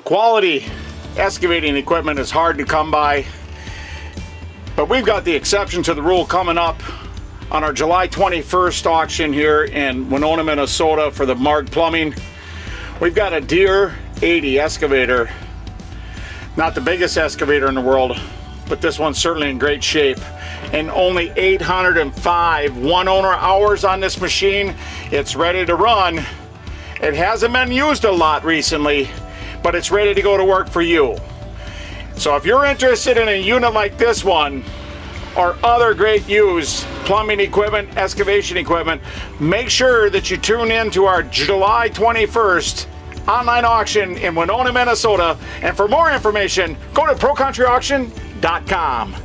Quality excavating equipment is hard to come by, but we've got the exception to the rule coming up on our July 21st auction here in Winona, Minnesota for the Marg Plumbing. We've got a Deere 80 excavator. Not the biggest excavator in the world, but this one's certainly in great shape. And only 805 one-owner hours on this machine. It's ready to run. It hasn't been used a lot recently, but it's ready to go to work for you. So if you're interested in a unit like this one, or other great used plumbing equipment, excavation equipment, make sure that you tune in to our July 21st online auction in Winona, Minnesota. And for more information, go to ProCountryAuction.com.